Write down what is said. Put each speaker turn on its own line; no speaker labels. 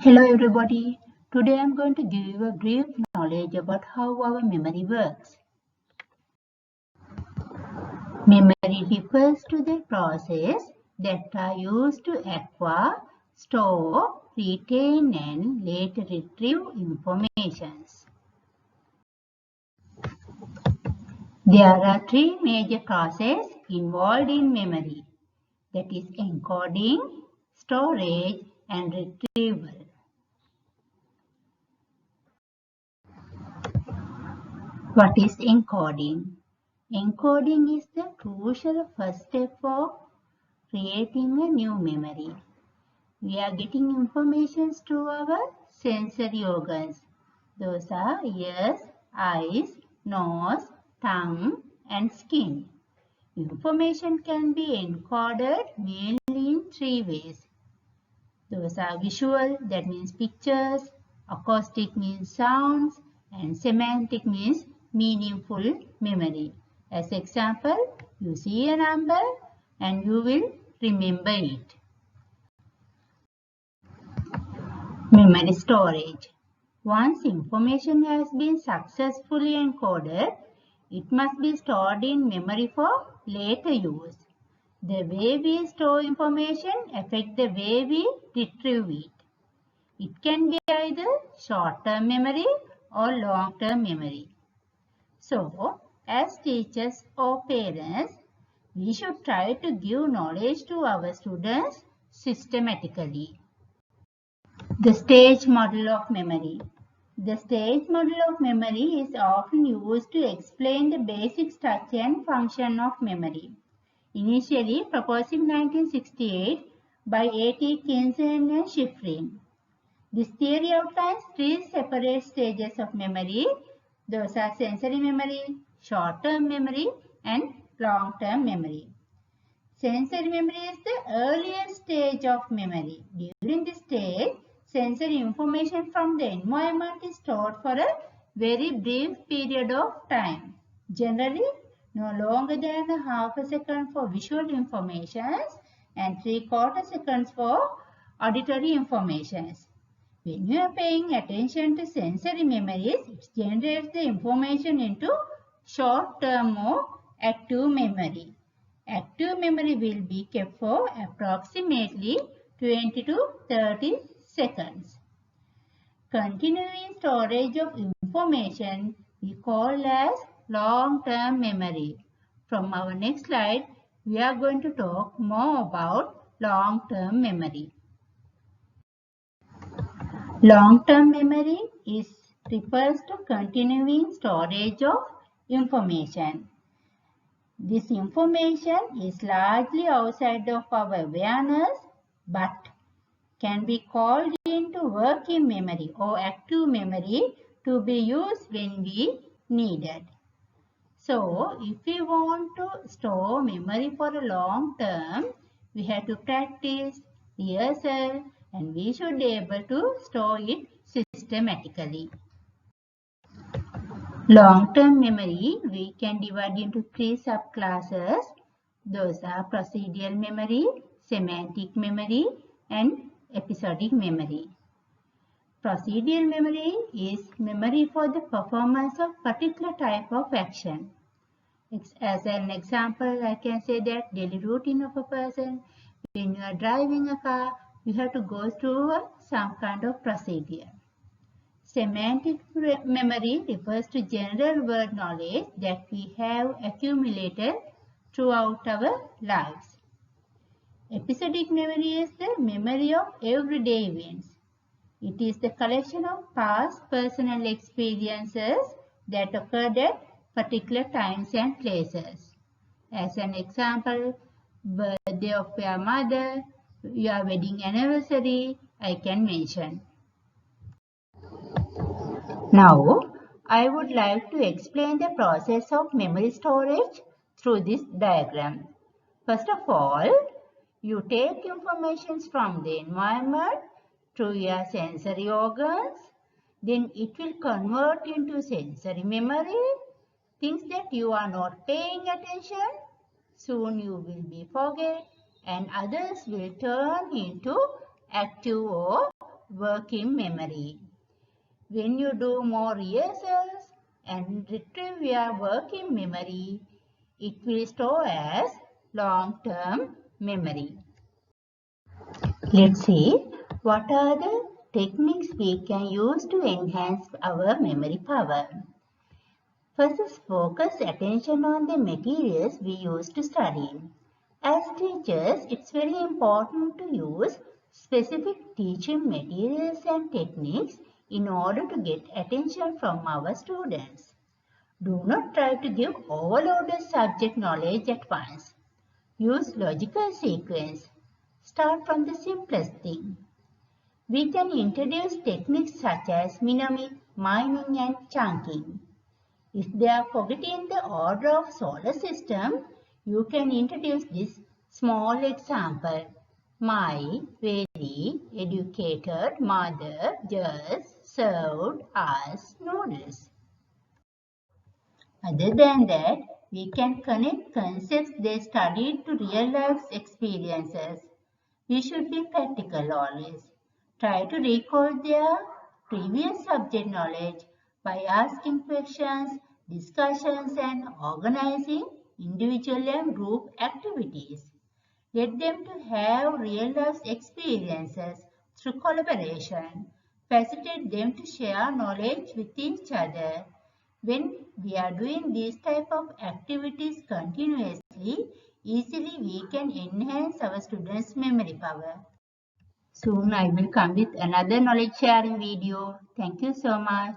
Hello everybody. Today I am going to give you a brief knowledge about how our memory works. Memory refers to the process that are used to acquire, store, retain and later retrieve information. There are three major processes involved in memory, that is encoding, storage and retrieval. What is encoding? Encoding is the crucial first step for creating a new memory. We are getting information through our sensory organs. Those are ears, eyes, nose, tongue and skin. Information can be encoded mainly in three ways. Those are visual, that means pictures, acoustic means sounds, and semantic means meaningful memory. As example, you see a number and you will remember it. Memory storage. Once information has been successfully encoded, it must be stored in memory for later use. The way we store information affects the way we retrieve it. It can be either short-term memory or long-term memory. So, as teachers or parents, we should try to give knowledge to our students systematically. The stage model of memory. The stage model of memory is often used to explain the basic structure and function of memory. Initially proposed in 1968 by A.T. Kinsen and Shiffrin. This theory outlines three separate stages of memory. Those are sensory memory, short-term memory and long-term memory. Sensory memory is the earliest stage of memory. During this stage, sensory information from the environment is stored for a very brief period of time. Generally, no longer than a half a second for visual information and 3/4 seconds for auditory information. When you are paying attention to sensory memories, it generates the information into short-term or active memory. Active memory will be kept for approximately 20 to 30 seconds. Continuing storage of information we call as long-term memory. From our next slide, we are going to talk more about long-term memory. Long-term memory refers to continuing storage of information. This information is largely outside of our awareness but can be called into working memory or active memory to be used when we need it. So, if we want to store memory for a long term, we have to practice, rehearsal, and we should be able to store it systematically. Long-term memory, we can divide into three subclasses. Those are procedural memory, semantic memory, and episodic memory. Procedural memory is memory for the performance of particular type of action. As an example, I can say that daily routine of a person. When you are driving a car, you have to go through some kind of procedure. Semantic memory refers to general word knowledge that we have accumulated throughout our lives. Episodic memory is the memory of everyday events. It is the collection of past personal experiences that occurred at particular times and places. As an example, birthday of your mother, your wedding anniversary, I can mention. Now, I would like to explain the process of memory storage through this diagram. First of all, you take information from the environment through your sensory organs. Then it will convert into sensory memory. Things that you are not paying attention, soon you will be forget, and others will turn into active or working memory. When you do more rehearsals and retrieve your working memory, it will store as long-term memory. Let's see what are the techniques we can use to enhance our memory power. First is focus attention on the materials we use to study. As teachers, it's very important to use specific teaching materials and techniques in order to get attention from our students. Do not try to give overloaded subject knowledge at once. Use logical sequence. Start from the simplest thing. We can introduce techniques such as mnemonic, miming and chunking. If they are forgetting the order of solar system, you can introduce this small example. My very educated mother just served us noodles. Other than that, we can connect concepts they studied to real life experiences. We should be practical always. Try to recall their previous subject knowledge by asking questions, discussions, and organizing individual and group activities. Get them to have real life experiences through collaboration. Facilitate them to share knowledge with each other. When we are doing these type of activities continuously, easily we can enhance our students' memory power. Soon I will come with another knowledge sharing video. Thank you so much.